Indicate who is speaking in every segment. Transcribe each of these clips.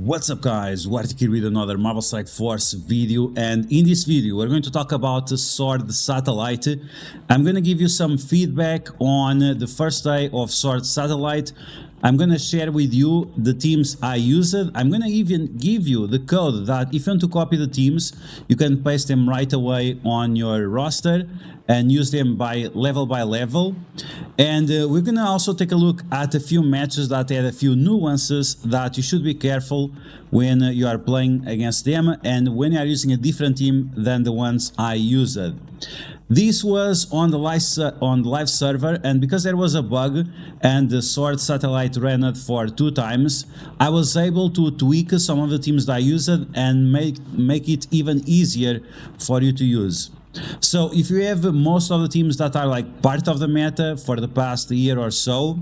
Speaker 1: What's up guys, DuArktik here with another Marvel Strike Force video, and in this video we're going to talk about the Sword Satellite. I'm going to give you some feedback on the first day of Sword Satellite. I'm going to share with you the teams I used. I'm going to even give you the code that if you want to copy the teams, you can paste them right away on your roster and use them by level. And we're going to also take a look at a few matches that had a few nuances that you should be careful when you are playing against them and when you are using a different team than the ones I used. This was on the live server, and because there was a bug and the Sword Satellite ran it for 2 times, I was able to tweak some of the teams that I used and make it even easier for you to use. So if you have most of the teams that are like part of the meta for the past year or so,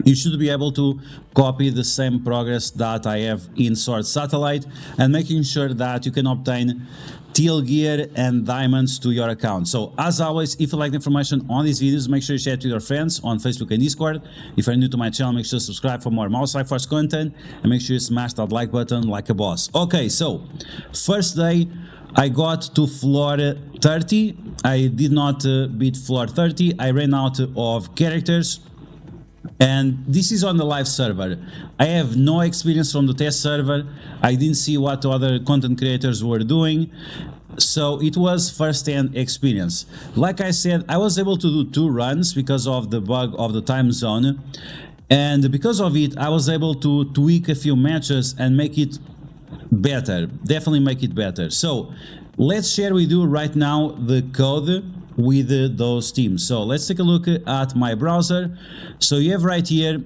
Speaker 1: you should be able to copy the same progress that I have in Sword Satellite and making sure that you can obtain teal gear and diamonds to your account. So as always, if you like the information on these videos, make sure you share it with your friends on Facebook and Discord. If you're new to my channel, make sure to subscribe for more Marvel Strike Force content and make sure you smash that like button like a boss. Okay, so first day I got to floor 30. I did not beat floor 30. I ran out of characters. And this is on the live server. I have no experience from the test server. I didn't see what other content creators were doing. So it was first-hand experience. Like I said, I was able to do 2 runs because of the bug of the time zone. And because of it, I was able to tweak a few matches and make it better. Definitely make it better. So let's share with you right now the code with those teams. So let's take a look at my browser. So you have right here,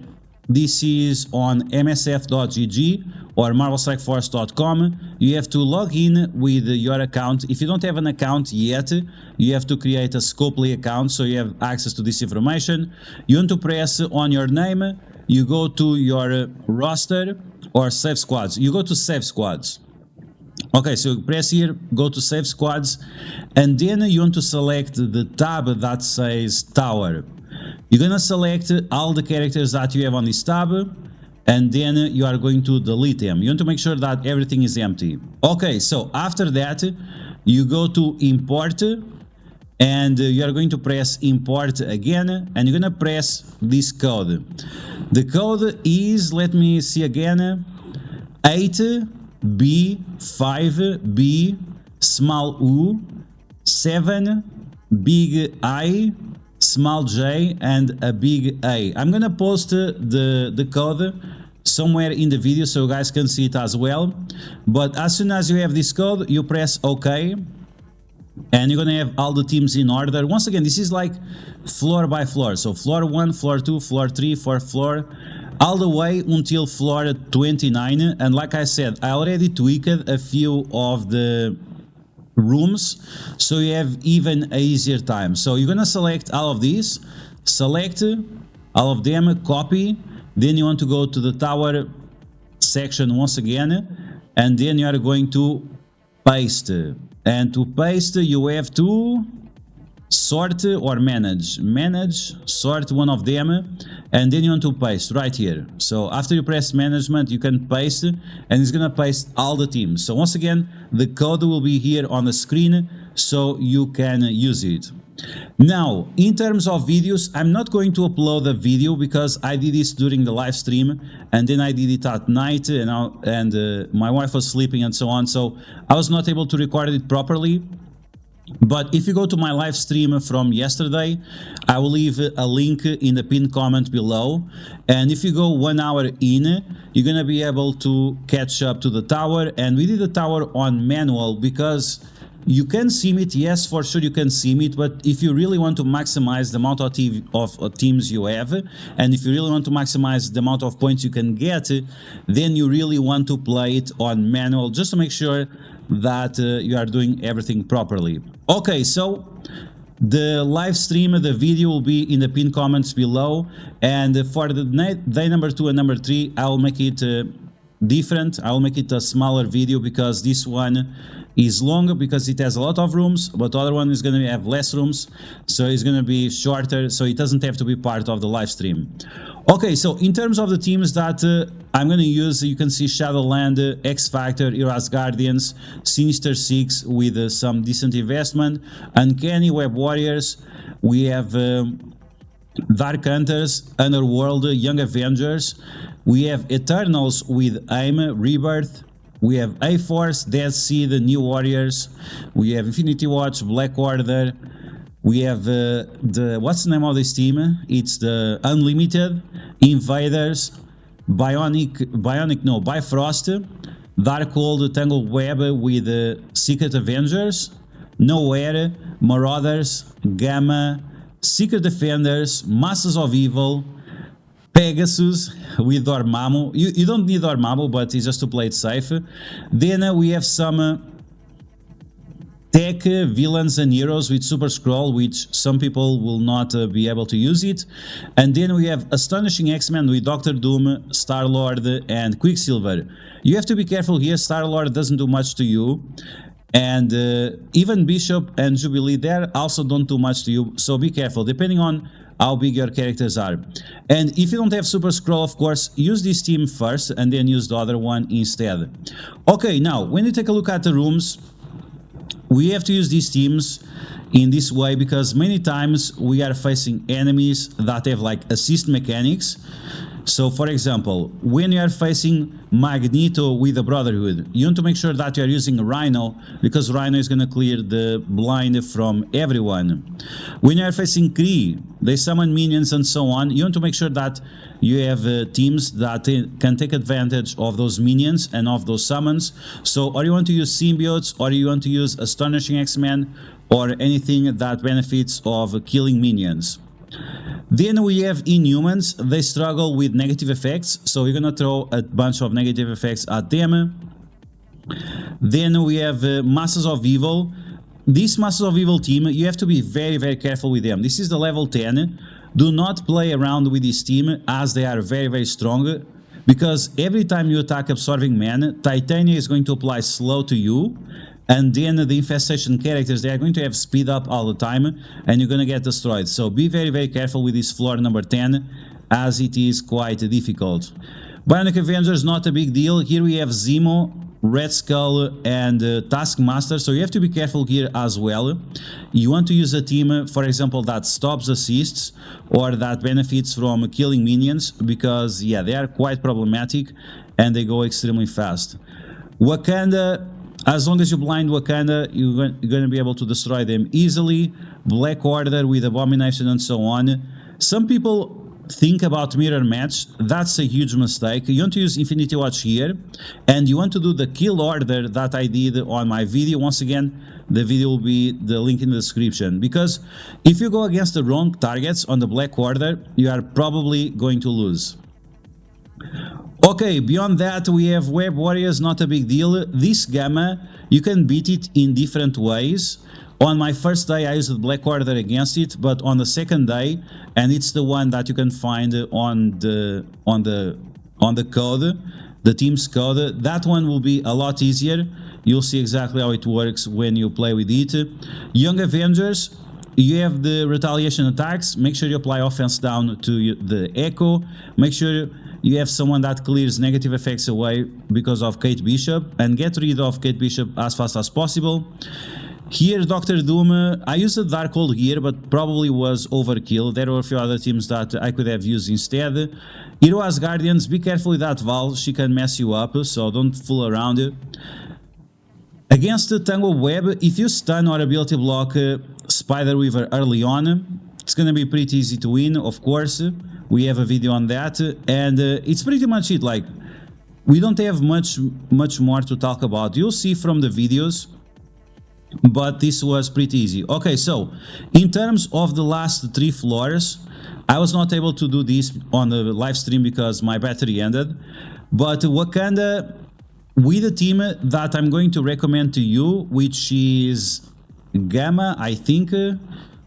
Speaker 1: this is on msf.gg or marvelstrikeforce.com. You have to log in with your account. If you don't have an account yet, you have to create a Scopely account so you have access to this information. You want to press on your name, you go to your roster or save squads. You go to save squads. Okay, so press here, go to save squads, and then you want to select the tab that says tower. You're gonna select all the characters that you have on this tab, and then you are going to delete them. You want to make sure that everything is empty. Okay, so after that, you go to import, and you are going to press import again, and you're gonna press this code. The code is, let me see again, 8B5B small u 7 big I small j and a big A. I'm gonna post the code somewhere in the video so you guys can see it as well. But as soon as you have this code, you press OK, and you're gonna have all the teams in order. Once again, this is like floor by floor. So floor 1, floor 2, floor 3, 4th floor, all the way until floor 29. And like I said, I already tweaked a few of the rooms so you have even an easier time. So you're gonna select all of these, select all of them, copy, then you want to go to the tower section once again, and then you are going to paste. And to paste, you have to sort or manage, sort one of them, and then you want to paste right here. So after you press management, you can paste, and it's gonna paste all the teams. So once again, the code will be here on the screen so you can use it. Now, in terms of videos, I'm not going to upload a video because I did this during the live stream and then I did it at night, and my wife was sleeping and so on, so I was not able to record it properly. But if you go to my live stream from yesterday, I will leave a link in the pinned comment below, and if you go 1 hour in, you're gonna be able to catch up to the tower. And we did the tower on manual because you can sim it, yes, for sure you can sim it, but if you really want to maximize the amount of teams you have, and if you really want to maximize the amount of points you can get, then you really want to play it on manual just to make sure that you are doing everything properly. Okay, so the live stream, the video will be in the pinned comments below, and for the day number 2 and number 3, I will make it different. I will make it a smaller video because this one is longer because it has a lot of rooms, but the other one is going to have less rooms, so it's going to be shorter, so it doesn't have to be part of the live stream. Okay, so in terms of the teams that I'm going to use, you can see Shadowland, X Factor, Heroes Guardians, Sinister Six with some decent investment, Uncanny Web Warriors. We have Dark Hunters, Underworld, Young Avengers. We have Eternals with AIM, Rebirth. We have A-Force, Dead Sea, the New Warriors. We have Infinity Watch, Black Order. We have what's the name of this team? It's the Unlimited, Invaders, Bifrost, Darkhold, Tangled Web with Secret Avengers, Nowhere, Marauders, Gamma, Secret Defenders, Masters of Evil, Pegasus with Dormammu. You don't need Dormammu, but it's just to play it safe. Then we have some tech villains and heroes with Super Scroll, which some people will not be able to use it. And then we have Astonishing X-Men with Doctor Doom, Star-Lord, and Quicksilver. You have to be careful here. Star-Lord doesn't do much to you. And even Bishop and Jubilee there also don't do much to you. So be careful, depending on how big your characters are. And if you don't have Super Scroll, of course, use this team first and then use the other one instead. Okay, now, when you take a look at the rooms, we have to use these teams in this way because many times we are facing enemies that have like assist mechanics. So for example, when you are facing Magneto with the Brotherhood, you want to make sure that you are using Rhino because Rhino is going to clear the blind from everyone. When you are facing Kree, they summon minions and so on, you want to make sure that you have teams that can take advantage of those minions and of those summons. So or you want to use symbiotes, or you want to use Astonishing X-Men, or anything that benefits of killing minions. Then we have Inhumans. They struggle with negative effects, so we're gonna throw a bunch of negative effects at them. Then we have Masters of Evil. This Masters of Evil team, you have to be very, very careful with them. This is the level 10. Do not play around with this team as they are very, very strong, because every time you attack Absorbing Man, Titania is going to apply slow to you, and then the infestation characters, they are going to have speed up all the time, and you're going to get destroyed. So be very, very careful with this floor number 10, as it is quite difficult. Bionic Avengers, not a big deal. Here we have Zemo, Red Skull, and Taskmaster, so you have to be careful here as well. You want to use a team, for example, that stops assists or that benefits from killing minions, because yeah, they are quite problematic and they go extremely fast. Wakanda, as long as you blind Wakanda, you're going to be able to destroy them easily. Black Order with Abomination and so on. Some people think about mirror match. That's a huge mistake. You want to use Infinity Watch here, and you want to do the kill order that I did on my video. Once again, the video will be the link in the description, because if you go against the wrong targets on the Black Order, you are probably going to lose. Okay, beyond that we have Web Warriors, not a big deal. This Gamma, you can beat it in different ways. On my first day I used Black Order against it, but on the second day, and it's the one that you can find on the code, the team's code, that one will be a lot easier. You'll see exactly how it works when you play with it. Young Avengers, you have the retaliation attacks. Make sure you apply offense down to the Echo. Make sure you have someone that clears negative effects away because of Kate Bishop, and get rid of Kate Bishop as fast as possible. Here, Doctor Doom, I used a Darkhold here, but probably was overkill. There were a few other teams that I could have used instead. Heroes Guardians, be careful with that Val, she can mess you up, so don't fool around. Against the Tangled Web, if you stun or ability block Spider Weaver early on, it's gonna be pretty easy to win, of course. We have a video on that, and it's pretty much it. Like, we don't have much more to talk about. You'll see from the videos, but this was pretty easy. Okay, so in terms of the last 3 floors, I was not able to do this on the live stream because my battery ended. But Wakanda, with a team that I'm going to recommend to you, which is Gamma, I think,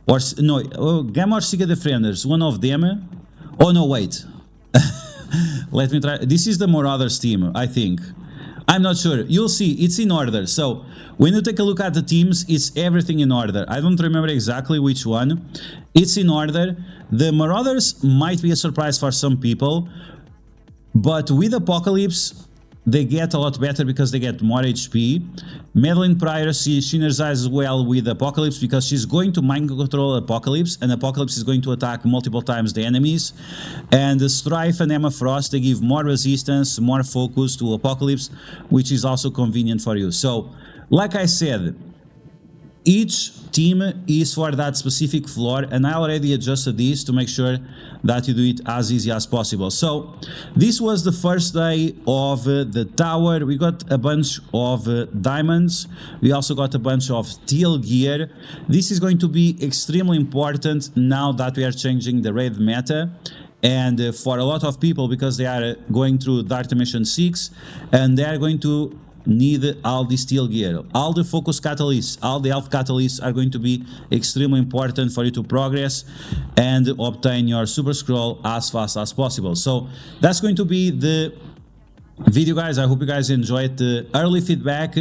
Speaker 1: or no, Gamma or Secret Defenders, one of them. Oh no, wait. Let me try. This is the Marauders team, I think. I'm not sure. You'll see. It's in order. So when you take a look at the teams, it's everything in order. I don't remember exactly which one. it's in order. The Marauders might be a surprise for some people, but with Apocalypse, they get a lot better because they get more HP. Madeline Pryor, she synergizes well with Apocalypse because she's going to mind control Apocalypse, and Apocalypse is going to attack multiple times the enemies. And Strife and Emma Frost, they give more resistance, more focus to Apocalypse, which is also convenient for you. So, like I said, each team is for that specific floor, and I already adjusted this to make sure that you do it as easy as possible. So this was the first day of the tower. We got a bunch of diamonds. We also got a bunch of teal gear. This is going to be extremely important now that we are changing the raid meta. And for a lot of people, because they are going through Dark Dimension 6, and they are going to need all the steel gear. All the focus catalysts, all the health catalysts are going to be extremely important for you to progress and obtain your super scroll as fast as possible. So that's going to be the video, guys. I hope you guys enjoyed the early feedback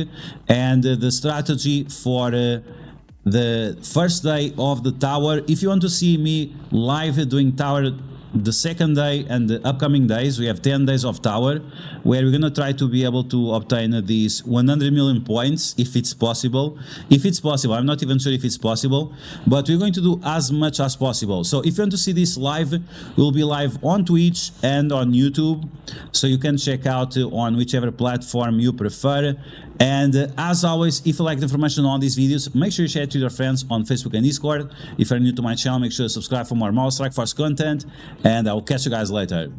Speaker 1: and the strategy for the first day of the tower. If you want to see me live doing tower the second day and the upcoming days, we have 10 days of tower where we're gonna try to be able to obtain these 100 million points if it's possible. I'm not even sure if it's possible, but we're going to do as much as possible. So if you want to see this live, we'll be live on Twitch and on YouTube, so you can check out on whichever platform you prefer. And as always, if you like the information on these videos, make sure you share it to your friends on Facebook and Discord. If you're new to my channel, make sure to subscribe for more Strike Force content, and I will catch you guys later.